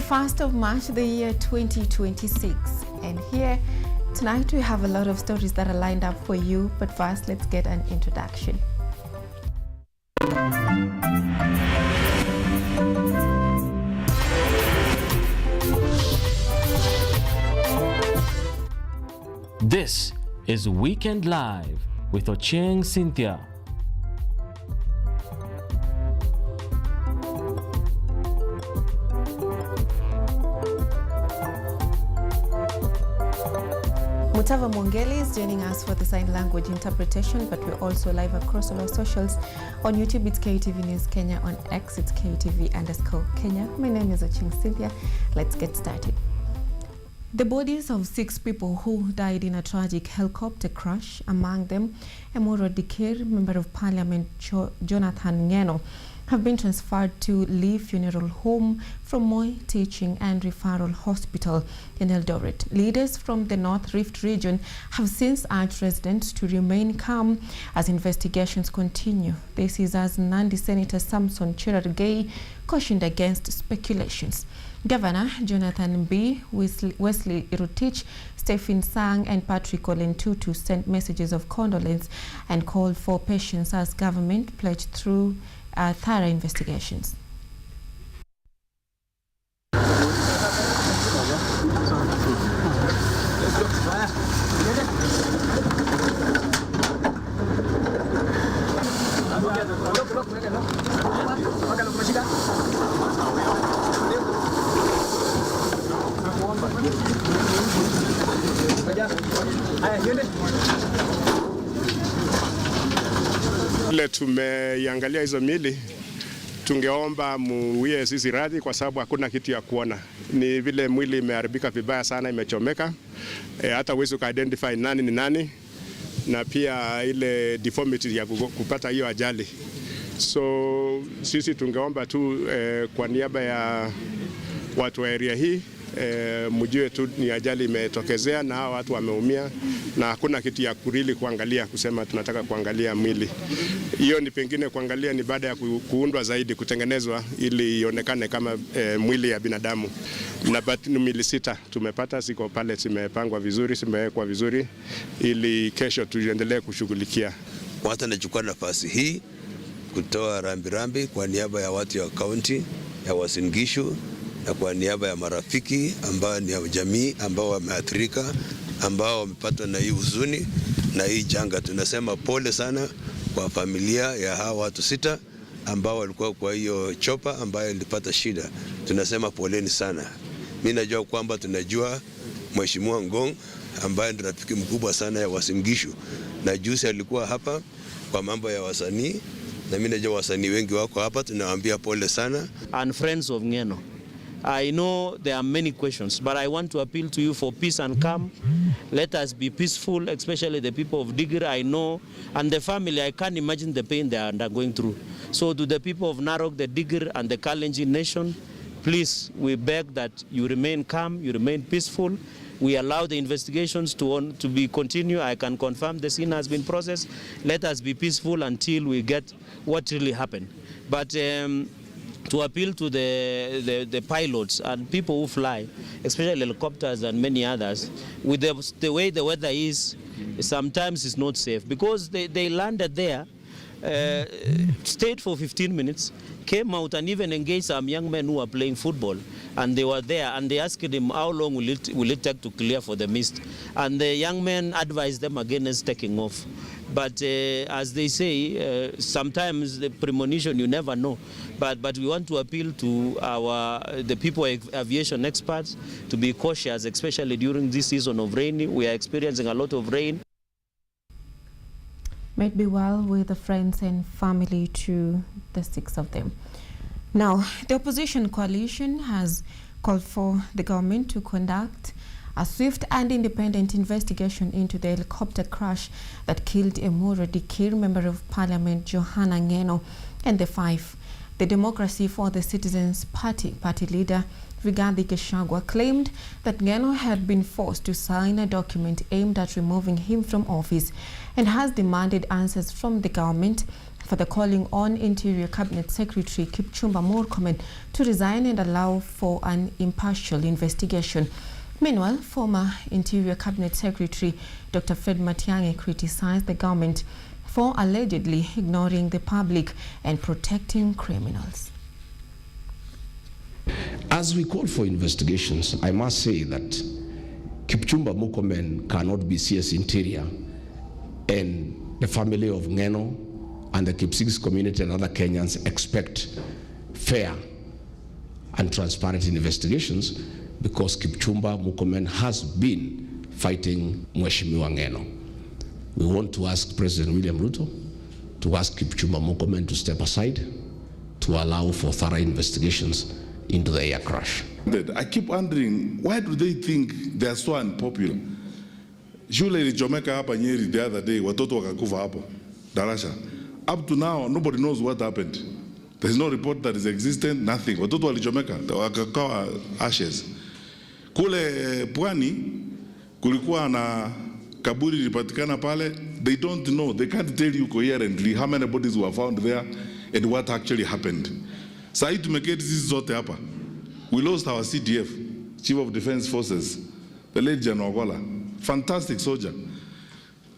1st of March, the year 2026. And here, tonight we have a lot of stories that are lined up for you. But first, let's get an introduction. This is Weekend Live with Ochieng Cynthia. Mutava Mwongeli is joining us for the sign language interpretation, but we're also live across all our socials. On YouTube, it's KTV News Kenya. On X, it's KTV_Kenya. My name is Ochieng Cynthia. Let's get started. The bodies of 6 people who died in a tragic helicopter crash, among them Emuro Dikir, Member of Parliament Johanna Ng'eno, have been transferred to Lee Funeral Home from Moi Teaching and Referral Hospital in Eldoret. Leaders from the North Rift region have since urged residents to remain calm as investigations continue. This is as Nandi Senator Samson Cherargei cautioned against speculations. Governor Jonathan B, Wesley Irutich, Stephen Sang and Patrick Olentutu sent messages of condolence and called for patience as government pledged through thorough investigations. Ile tumeiangalia hizo mili, tungeomba muwie sisi radhi kwa sababu hakuna kitu ya kuona. Ni vile mwili imeharibika vibaya sana, imechomeka. Hata huwezi identify nani ni nani, na pia ile deformity ya kupata hiyo ajali. So sisi tungeomba tu kwa niaba ya watu wa area hii mjue tu ni ajali imetokezea na hawa watu wameumia, na hakuna kitu ya kurili kuangalia kusema tunataka kuangalia mwili. Hiyo ni pengine kuangalia ni baada ya kuundwa zaidi, kutengenezwa ili ionekane kama mwili ya binadamu. Na mili 6 tumepata, ziko pale, zimepangwa vizuri, zimewekwa vizuri ili kesho tuendelee kushughulikia. Kwanza nachukua nafasi hii kutoa rambirambi kwa niaba ya watu ya kaunti ya Uasin Gishu na kwa niaba ya marafiki ambao ni ya jamii ambao wameathirika, ambao wamepatwa na hii huzuni na hii janga. Tunasema pole sana kwa familia ya hawa watu 6 ambao walikuwa kwa hiyo chopa ambayo ilipata shida. Tunasema poleni sana. Mimi najua kwamba tunajua Mheshimiwa Ngong ambaye ndiye rafiki mkubwa sana ya Uasin Gishu, na juzi alikuwa hapa kwa mambo ya wasanii, na mimi najua wasanii wengi wako hapa. Tunawaambia pole sana. And friends of Ng'eno, I know there are many questions, but I want to appeal to you for peace and calm. Let us be peaceful, especially the people of Digir. I know, and the family, I can't imagine the pain they are undergoing through. So to the people of Narok, the Digir, and the Kalenjin nation, please, we beg that you remain calm, you remain peaceful. We allow the investigations to be continue. I can confirm the scene has been processed. Let us be peaceful until we get what really happened. But to appeal to the pilots and people who fly, especially helicopters and many others, with the way the weather is, sometimes it's not safe, because they landed there, stayed for 15 minutes, came out and even engaged some young men who were playing football, and they were there, and they asked him how long will it take to clear for the mist, and the young men advised them against taking off. But as they say, sometimes the premonition, you never know. But we want to appeal to the people, aviation experts, to be cautious, especially during this season of rain. We are experiencing a lot of rain. May it be well with the friends and family to the 6 of them. Now, the opposition coalition has called for the government to conduct a swift and independent investigation into the helicopter crash that killed Emuro Dikir, Member of Parliament Johanna Ng'eno, and the 5 The Democracy for the Citizens Party leader Rigathi Gachagua claimed that Ng'eno had been forced to sign a document aimed at removing him from office and has demanded answers from the government for the calling on Interior Cabinet Secretary Kipchumba Murkomen to resign and allow for an impartial investigation. Meanwhile, former Interior Cabinet Secretary Dr. Fred Matiang'i criticized the government for allegedly ignoring the public and protecting criminals. As we call for investigations, I must say that Kipchumba Murkomen cannot be CS Interior, and the family of Ng'eno and the Kipsigis community and other Kenyans expect fair and transparent investigations because Kipchumba Murkomen has been fighting Mheshimiwa Ng'eno. We want to ask President William Ruto to ask Kipchumba Murkomen to step aside to allow for thorough investigations into the air crash. I keep wondering, why do they think they are so unpopular? Shule ilichomeka hapa Nyeri the other day, watoto wakakufa hapo darasha. Up to now, nobody knows what happened. There's no report that is existent, nothing. Watoto walichomeka, wakakawa ashes. Kule Pwani, kulikuwa na kaburi ilipatikana pale. They don't know, they can't tell you coherently how many bodies were found there and what actually happened. Sahi tumeketi sisi zote hapa. We lost our CDF, Chief of Defense Forces, the late General Ogola, fantastic soldier.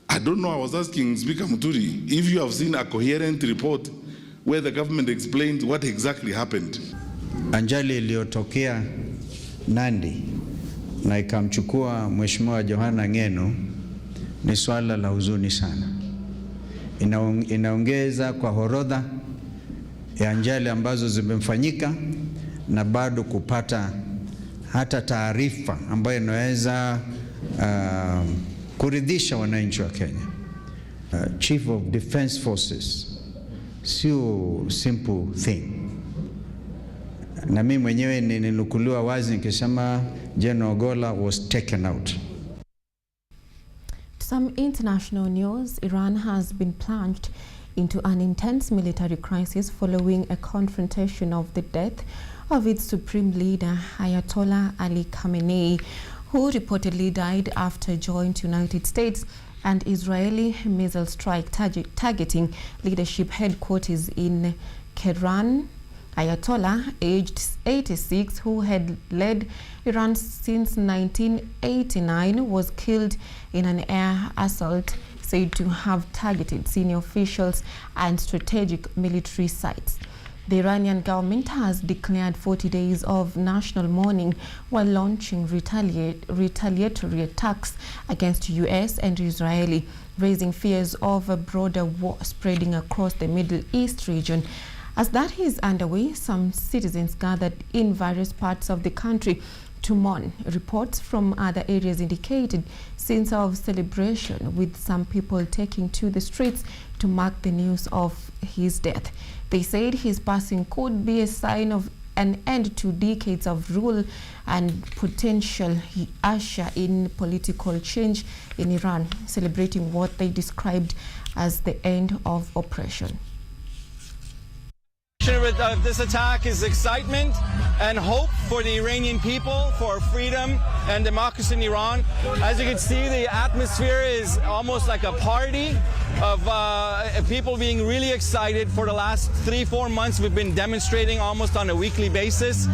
I don't know, I was asking Speaker Muturi if you have seen a coherent report where the government explained what exactly happened. Ajali iliyotokea Nandi na ikamchukua Mheshimiwa Johanna Ng'eno ni swala la huzuni sana. Inaongeza kwa horodha ya ajali ambazo zimefanyika na bado kupata hata taarifa ambayo inaweza kuridhisha wananchi wa Kenya. Chief of Defense Forces sio simple thing. Na mimi mwenyewe ninukuliwa wazi nikisema General Ogola was taken out. Some international news. Iran has been plunged into an intense military crisis following a confrontation of the death of its supreme leader Ayatollah Ali Khamenei, who reportedly died after a joint United States and Israeli missile strike targeting leadership headquarters in Tehran. Ayatollah, aged 86, who had led Iran since 1989, was killed in an air assault said to have targeted senior officials and strategic military sites. The Iranian government has declared 40 days of national mourning while launching retaliatory attacks against US and Israeli, raising fears of a broader war spreading across the Middle East region. As that is underway, some citizens gathered in various parts of the country to mourn. Reports from other areas indicated scenes of celebration, with some people taking to the streets to mark the news of his death. They said his passing could be a sign of an end to decades of rule and potential usher in political change in Iran, celebrating what they described as the end of oppression. With this attack is excitement and hope for the Iranian people, for freedom and democracy in Iran. As you can see, the atmosphere is almost like a party of people being really excited. For the last 3-4 months, we've been demonstrating almost on a weekly basis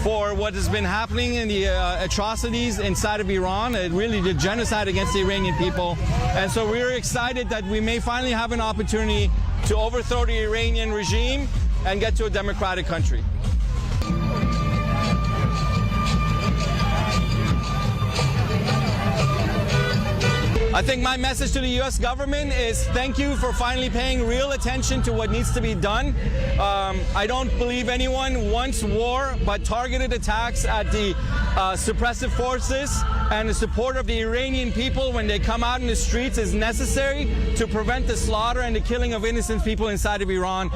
for what has been happening in the atrocities inside of Iran, really the genocide against the Iranian people. And so we're excited that we may finally have an opportunity to overthrow the Iranian regime and get to a democratic country. I think my message to the U.S. government is thank you for finally paying real attention to what needs to be done. I don't believe anyone wants war, but targeted attacks at the suppressive forces and the support of the Iranian people when they come out in the streets is necessary to prevent the slaughter and the killing of innocent people inside of Iran.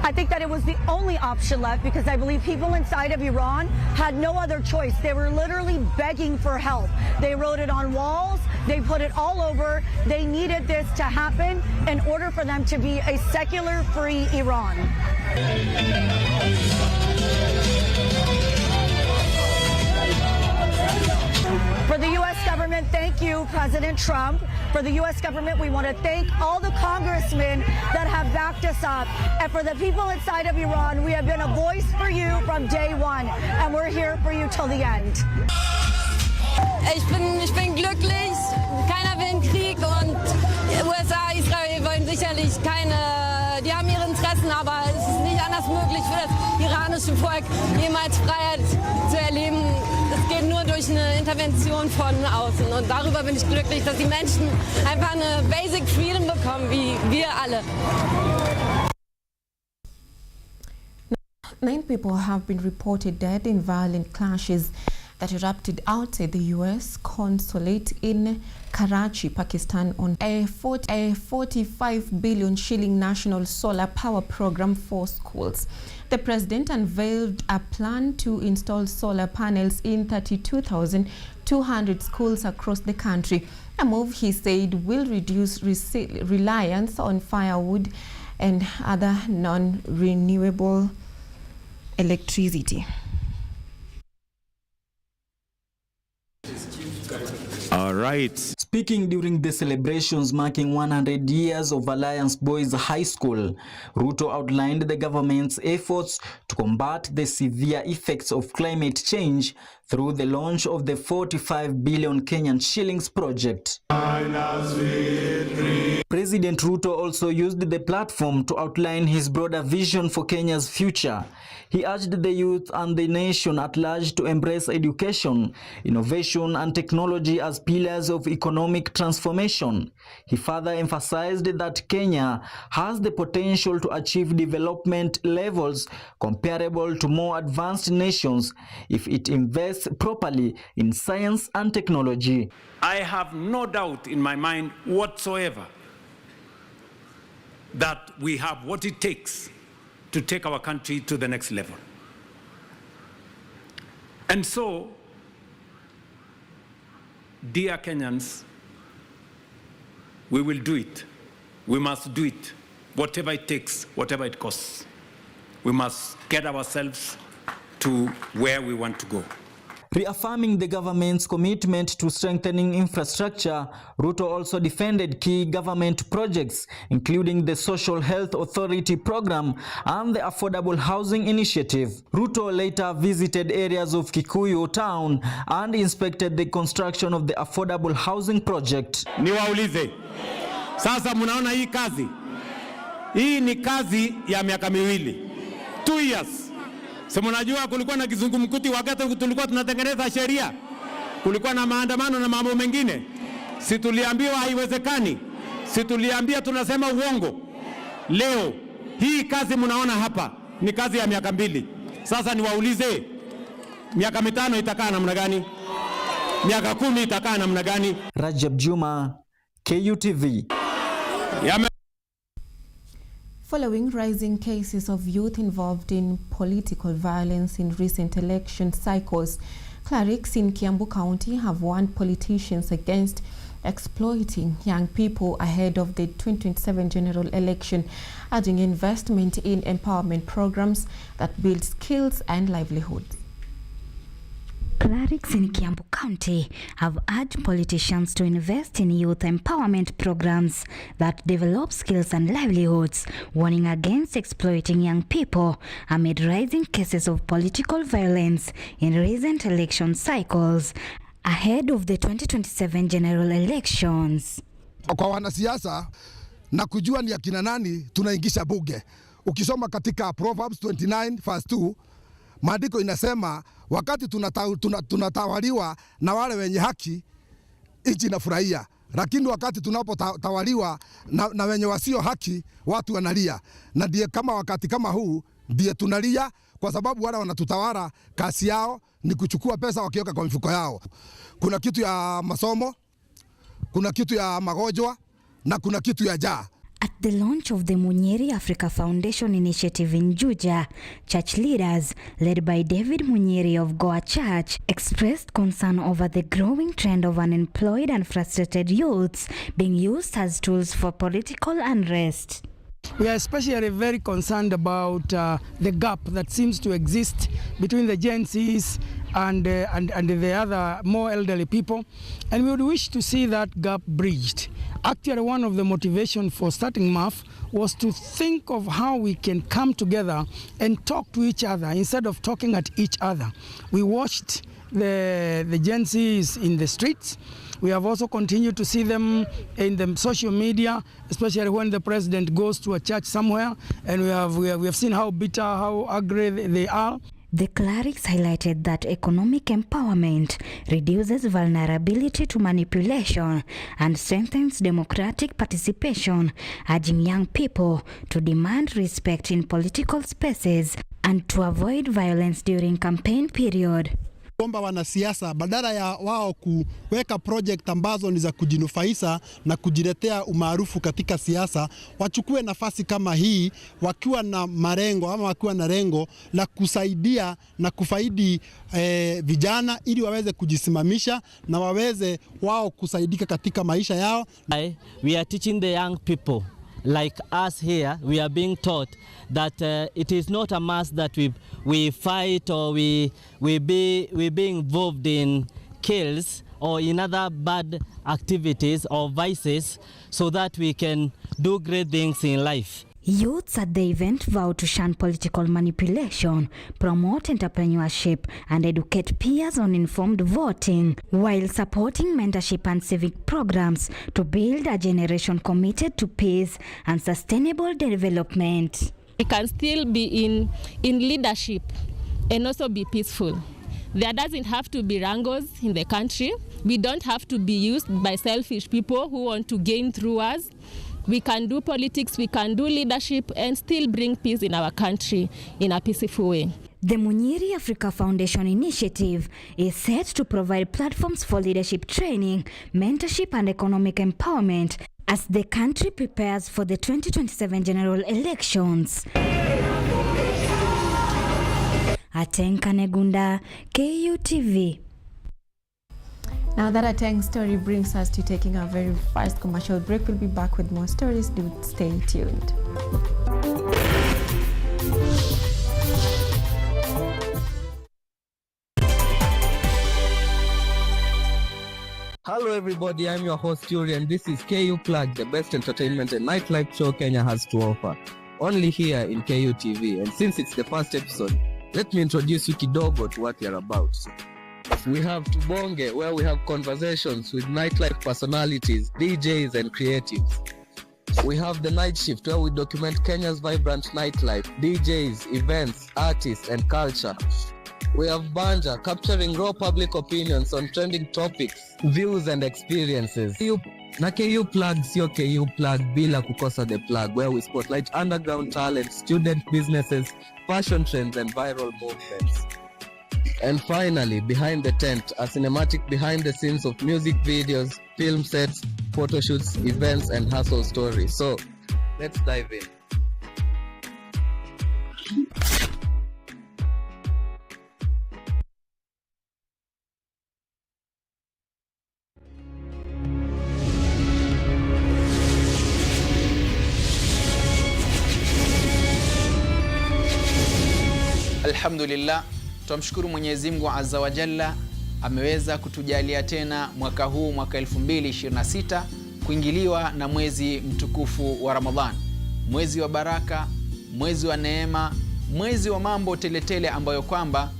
I think that it was the only option left because I believe people inside of Iran had no other choice. They were literally begging for help. They wrote it on walls. They put it all over. They needed this to happen in order for them to be a secular, free Iran. For the U.S. government, thank you, President Trump. For the U.S. government, we want to thank all the congressmen that have backed us up. And for the people inside of Iran, we have been a voice for you from day one, and we're here for you till the end. Ich bin glücklich. Keiner will einen Krieg und USA, Israel wollen sicherlich keine, die haben ihre Interessen, aber es ist nicht anders möglich für das iranische Volk, jemals Freiheit zu erleben. Es geht nur durch eine Intervention von außen und darüber bin ich glücklich, dass die Menschen einfach eine Basic Freedom bekommen, wie wir alle. 9 people have been reported dead in violent clashes that erupted outside the U.S. consulate in Karachi, Pakistan on a 45 billion shilling national solar power program for schools. The president unveiled a plan to install solar panels in 32,200 schools across the country, a move he said will reduce reliance on firewood and other non-renewable electricity. All right. Speaking during the celebrations marking 100 years of Alliance Boys High School, Ruto outlined the government's efforts to combat the severe effects of climate change through the launch of the 45 billion Kenyan shillings project. President Ruto also used the platform to outline his broader vision for Kenya's future. He urged the youth and the nation at large to embrace education, innovation and technology as pillars of economic transformation. He further emphasized that Kenya has the potential to achieve development levels comparable to more advanced nations if it invests properly in science and technology. I have no doubt in my mind whatsoever that we have what it takes to take our country to the next level. And so, dear Kenyans, we will do it. We must do it, whatever it takes, whatever it costs. We must get ourselves to where we want to go. Reaffirming the government's commitment to strengthening infrastructure, Ruto also defended key government projects, including the Social Health Authority program and the Affordable Housing Initiative. Ruto later visited areas of Kikuyu town and inspected the construction of the Affordable Housing project. Niwaulize, sasa munaona hii kazi? Hii ni kazi ya miaka miwili. 2 years. Sema najua kulikuwa na kizungumkuti wakati tulikuwa tunatengeneza sheria. Kulikuwa na maandamano na mambo mengine. Si tuliambiwa haiwezekani. Si tuliambia tunasema uongo. Leo hii kazi mnaona hapa ni kazi ya miaka 2. Sasa niwaulize, miaka 5 itakaa namna gani? Miaka 10 itakaa namna gani? Rajab Juma, KUTV. Following rising cases of youth involved in political violence in recent election cycles, clerics in Kiambu County have warned politicians against exploiting young people ahead of the 2027 general election, urging investment in empowerment programs that build skills and livelihoods. Clerics in Kiambu County have urged politicians to invest in youth empowerment programs that develop skills and livelihoods, warning against exploiting young people amid rising cases of political violence in recent election cycles ahead of the 2027 general elections. Kwa wanasiasa na kujua ni akina nani tunaingisha bunge. Ukisoma katika Proverbs 29 verse 2, maandiko inasema wakati tunatawaliwa na wale wenye haki, nchi inafurahia, lakini wakati tunapotawaliwa na wenye wasio haki, watu wanalia. Na ndiye kama wakati kama huu ndiye tunalia, kwa sababu wale wanatutawala kasi yao ni kuchukua pesa wakiweka kwa mifuko yao. Kuna kitu ya masomo, kuna kitu ya magonjwa na kuna kitu ya njaa. At the launch of the Munyeri Africa Foundation initiative in Juja, church leaders, led by David Munyeri of Goa Church, expressed concern over the growing trend of unemployed and frustrated youths being used as tools for political unrest. We are especially very concerned about the gap that seems to exist between the Gen Zs and the other more elderly people, and we would wish to see that gap bridged. Actually, one of the motivation for starting MAF was to think of how we can come together and talk to each other instead of talking at each other. We watched the Gen Zs in the streets. We have also continued to see them in the social media, especially when the president goes to a church somewhere, and we have seen how bitter, how angry they are. The clerics highlighted that economic empowerment reduces vulnerability to manipulation and strengthens democratic participation, urging young people to demand respect in political spaces and to avoid violence during campaign period. Kuomba wanasiasa badala ya wao kuweka project ambazo ni za kujinufaisha na kujiletea umaarufu katika siasa, wachukue nafasi kama hii wakiwa na malengo ama wakiwa na lengo la kusaidia na kufaidi vijana ili waweze kujisimamisha na waweze wao kusaidika katika maisha yao. We are teaching the young people like us here, we are being taught that it is not a must that we fight or we be involved in kills or in other bad activities or vices so that we can do great things in life. Youths at the event vowed to shun political manipulation, promote entrepreneurship, and educate peers on informed voting, while supporting mentorship and civic programs to build a generation committed to peace and sustainable development. We can still be in leadership and also be peaceful. There doesn't have to be wrangles in the country. We don't have to be used by selfish people who want to gain through us. We can do politics, we can do leadership and still bring peace in our country in a peaceful way. The Munyeri Africa Foundation initiative is set to provide platforms for leadership training, mentorship and economic empowerment as the country prepares for the 2027 general elections. Ateng Kanegunda, KUTV. Now that Ateng story brings us to taking our very first commercial break. We'll be back with more stories. Do stay tuned. Hello everybody, I'm your host Yuri and this is KU Plug, the best entertainment and nightlife show Kenya has to offer. Only here in KU TV, and since it's the first episode, let me introduce you kidogo to what we are about. We have Tubonge, where we have conversations with nightlife personalities, DJs and creatives. We have The Night Shift, where we document Kenya's vibrant nightlife, DJs, events, artists and culture. We have Banja, capturing raw public opinions on trending topics, views and experiences. Na KU Plug sio KU Plug bila kukosa the plug, where we spotlight underground talent, student businesses, fashion trends and viral movements. And finally, Behind the Tent, a cinematic behind the scenes of music videos, film sets, photo shoots, events and hustle stories. So, let's dive in. Alhamdulillah, tumshukuru Mwenyezi Mungu Azza wa Jalla, ameweza kutujalia tena mwaka huu, mwaka 2026 kuingiliwa na mwezi mtukufu wa Ramadhan, mwezi wa baraka, mwezi wa neema, mwezi wa mambo teletele ambayo kwamba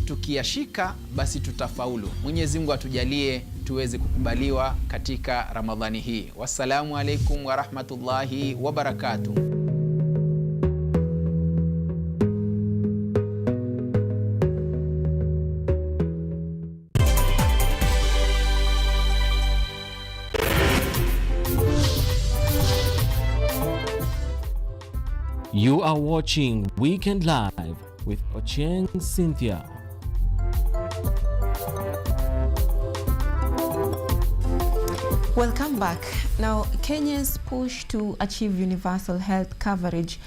tukiyashika basi tutafaulu. Mwenyezi Mungu atujalie tuweze kukubaliwa katika Ramadhani hii. Wassalamu alaikum wa rahmatullahi wa barakatuh. You are watching Weekend Live with Ochieng Cynthia. Welcome back. Now, Kenya's push to achieve universal health coverage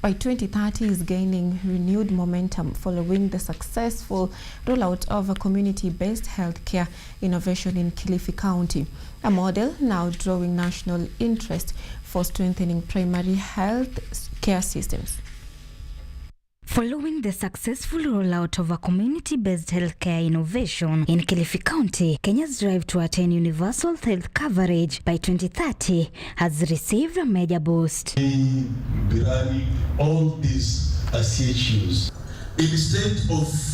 by 2030 is gaining renewed momentum following the successful rollout of a community-based healthcare innovation in Kilifi County, a model now drawing national interest for strengthening primary health care systems. Following the successful rollout of a community-based healthcare innovation in Kilifi County, Kenya's drive to attain universal health coverage by 2030 has received a major boost. All these CHUs instead of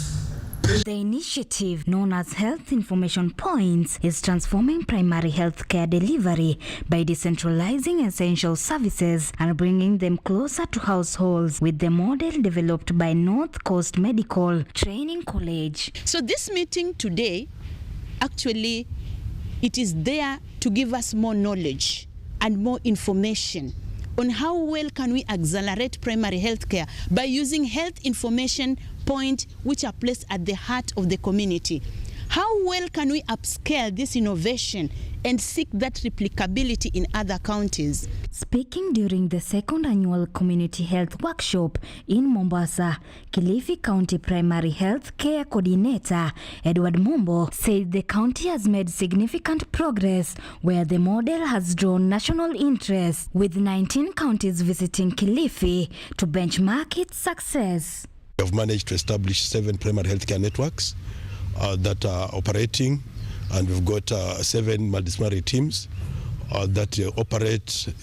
the initiative, known as Health Information Points, is transforming primary healthcare delivery by decentralizing essential services and bringing them closer to households with the model developed by North Coast Medical Training College. So this meeting today, actually, it is there to give us more knowledge and more information on how well can we accelerate primary healthcare by using health information points which are placed at the heart of the community. How well can we upscale this innovation and seek that replicability in other counties? Speaking during the second annual community health workshop in Mombasa, Kilifi County Primary Health Care Coordinator Edward Mombo said the county has made significant progress where the model has drawn national interest, with 19 counties visiting Kilifi to benchmark its success. We have managed to establish 7 primary healthcare networks that are operating, and we've got 7 multidisciplinary teams that operate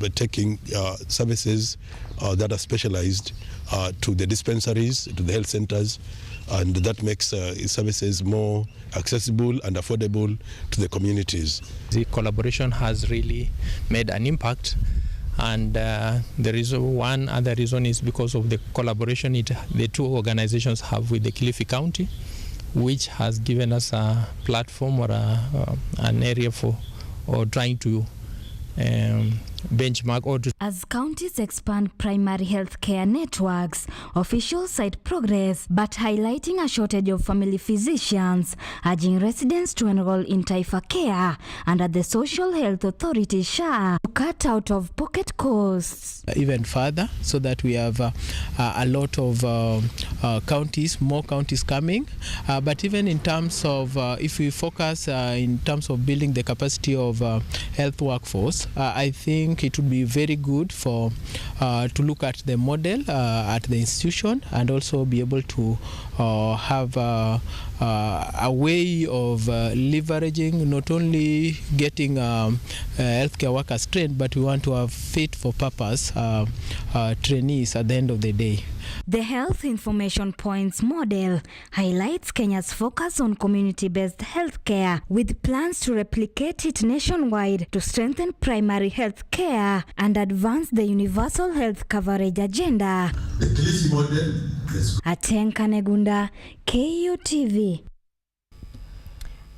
by taking services that are specialized to the dispensaries, to the health centers, and that makes services more accessible and affordable to the communities. The collaboration has really made an impact. And one other reason is because of the collaboration the two organizations have with the Kilifi County, which has given us a platform or an area for trying to benchmark or to. As counties expand primary health care networks, officials cite progress but highlighting a shortage of family physicians, urging residents to enroll in Taifa Care under the Social Health Authority SHA to cut out of pocket costs. Even further, so that we have a lot of counties, more counties coming, but even in terms of if we focus in terms of building the capacity of health workforce, I think it would be very good for to look at the model at the institution and also be able to have a way of leveraging, not only getting healthcare workers trained, but we want to have fit for purpose trainees at the end of the day. The Health Information Points model highlights Kenya's focus on community-based healthcare, with plans to replicate it nationwide to strengthen primary health care and advance the universal health coverage agenda. The Kilifi model. Atenka Negunda, KUTV.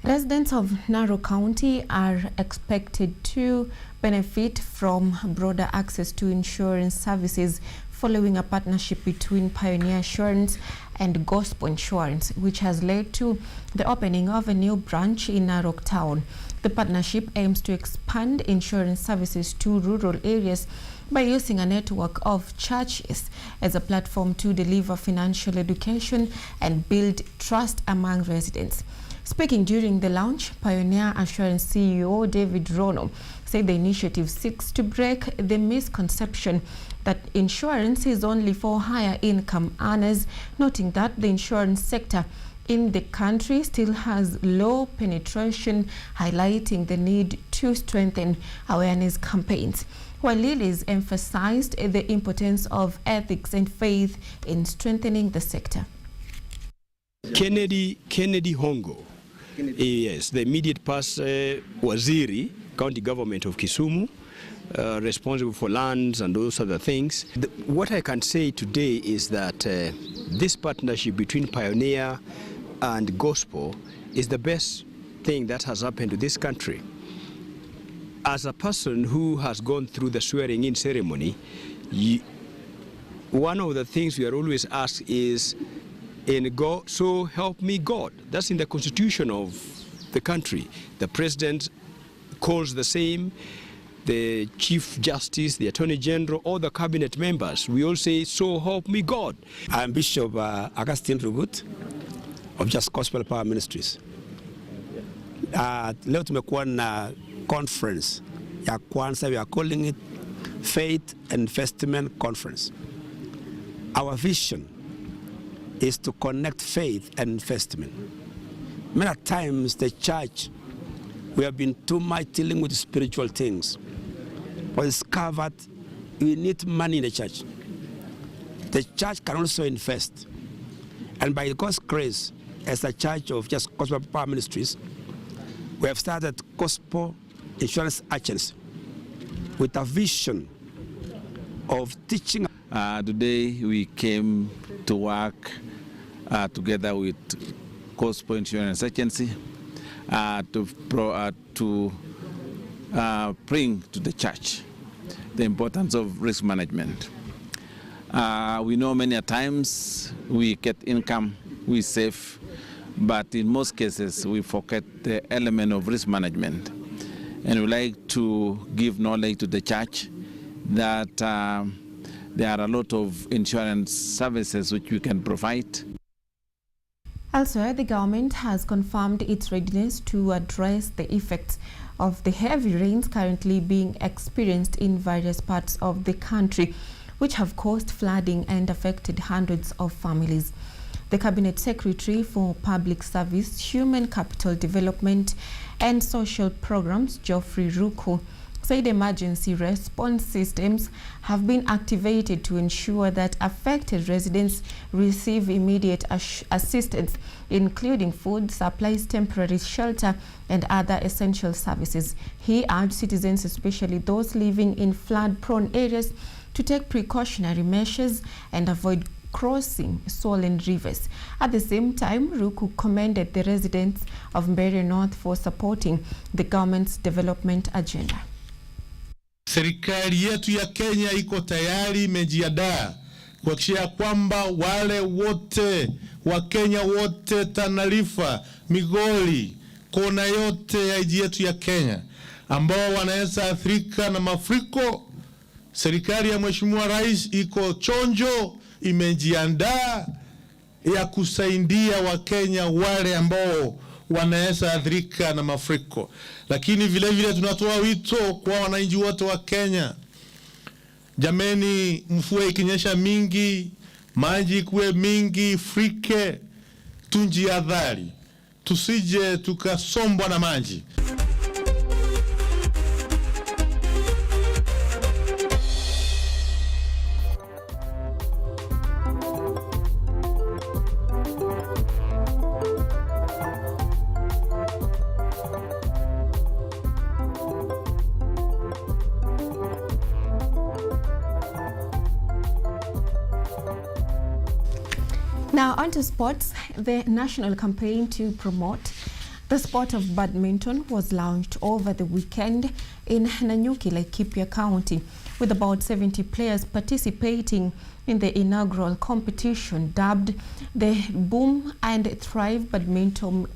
Residents of Narok County are expected to benefit from broader access to insurance services following a partnership between Pioneer Insurance and Gospel Insurance, which has led to the opening of a new branch in Narok Town. The partnership aims to expand insurance services to rural areas by using a network of churches as a platform to deliver financial education and build trust among residents. Speaking during the launch, Pioneer Assurance CEO David Rono said the initiative seeks to break the misconception that insurance is only for higher income earners, noting that the insurance sector in the country still has low penetration, highlighting the need to strengthen awareness campaigns. While Lilies emphasized the importance of ethics and faith in strengthening the sector. Kennedy Hongo, yes, the immediate past Waziri, county government of Kisumu, responsible for lands and those other things. What I can say today is that this partnership between Pioneer and Gospel is the best thing that has happened to this country. As a person who has gone through the swearing-in ceremony, one of the things we are always asked is, "In God, so help me God." That's in the constitution of the country. The president calls the same, the Chief Justice, the Attorney General, all the cabinet members, we all say, so help me God. I'm Bishop Augustine Rugut of Just Gospel Power Ministries. Leo tumekuwa na conference ya kwanza, we are calling it Faith and Investment Conference. Our vision is to connect faith and investment. Many times the church, we have been too much dealing with spiritual things. But it's covered, we need money in the church. The church can also invest. And by God's grace, as a church of Just Gospel Power Ministries, we have started Gospel Insurance Agency with a vision of teaching. Today we came to work together with Gospel Insurance Agency to bring to the church the importance of risk management. We know many a times we get income, we save, but in most cases we forget the element of risk management. And we like to give knowledge to the church that there are a lot of insurance services which we can provide. Elsewhere, the government has confirmed its readiness to address the effects of the heavy rains currently being experienced in various parts of the country, which have caused flooding and affected hundreds of families. The Cabinet Secretary for Public Service, Human Capital Development and Social Programs, Geoffrey Ruku, said emergency response systems have been activated to ensure that affected residents receive immediate assistance, including food supplies, temporary shelter, and other essential services. He urged citizens, especially those living in flood-prone areas, to take precautionary measures and avoid crossing swollen rivers. At the same time, Ruku commended the residents of Mbeere North for supporting the government's development agenda. Serikali yetu ya Kenya iko tayari, imejiandaa kuhakikisha kwamba wale wote wa Kenya wote, Tana River, Migori, kona yote ya nchi yetu ya Kenya ambao wanaweza athirika na mafuriko, serikali ya Mheshimiwa Rais iko chonjo, imejiandaa ya kusaidia Wakenya wale ambao wanaweza athirika na mafuriko. Lakini vile vile tunatoa wito kwa wananchi wote wa Kenya. Jameni, mvua ikinyesha mingi, maji kuwe mingi, frike, tunjiadhari, tusije tukasombwa na maji. Now on to sports. The national campaign to promote the sport of badminton was launched over the weekend in Nanyuki, Laikipia County, with about 70 players participating in the inaugural competition dubbed the Boom and Thrive Badminton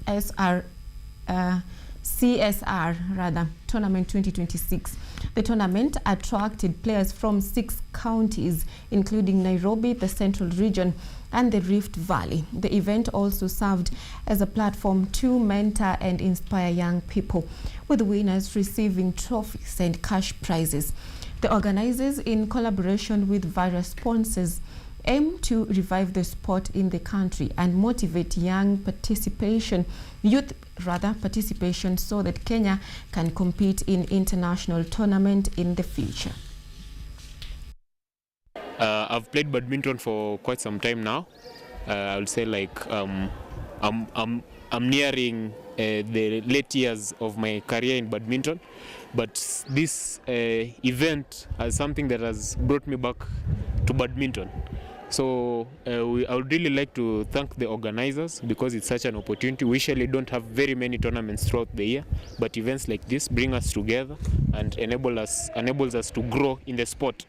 CSR Tournament 2026. The tournament attracted players from 6 counties, including Nairobi, the Central Region, and the Rift Valley. The event also served as a platform to mentor and inspire young people, with winners receiving trophies and cash prizes. The organizers, in collaboration with various sponsors, aim to revive the sport in the country and motivate youth participation so that Kenya can compete in international tournament in the future. I've played badminton for quite some time now. I would say like I'm nearing the late years of my career in badminton, but this event is something that has brought me back to badminton. So I would really like to thank the organizers because it's such an opportunity. We usually don't have very many tournaments throughout the year, but events like this bring us together and enables us to grow in the sport.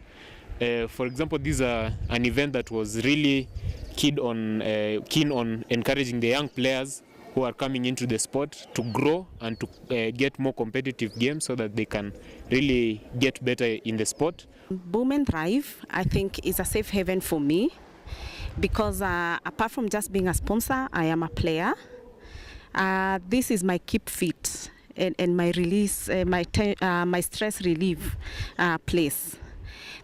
For example, this is an event that was really keen on encouraging the young players who are coming into the sport to grow and to get more competitive games so that they can really get better in the sport. Boom and Thrive, I think, is a safe haven for me because apart from just being a sponsor, I am a player. This is my keep fit and my release, my stress relief place.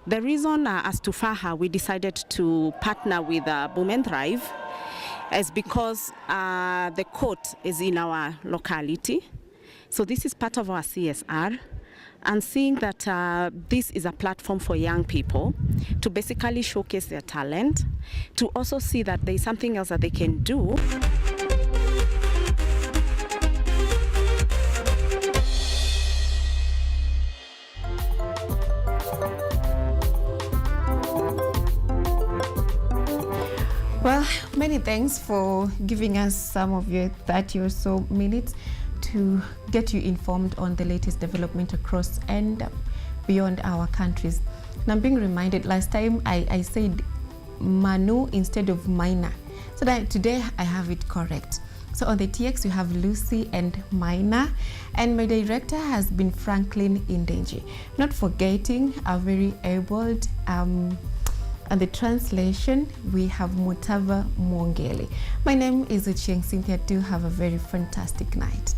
The reason as to Faha we decided to partner with Boom and Thrive is because the court is in our locality. So this is part of our CSR. And seeing that this is a platform for young people to basically showcase their talent, to also see that there is something else that they can do. Well, many thanks for giving us some of your 30 or so minutes to get you informed on the latest development across and beyond our countries. And I'm being reminded, last time I said Manu instead of Maina. So that today I have it correct. So on the TX you have Lucy and Maina, and my director has been Franklin Indenji. Not forgetting our very abled and the translation, we have Mutava Mwongeli. My name is Ochieng Cynthia. Do have a very fantastic night.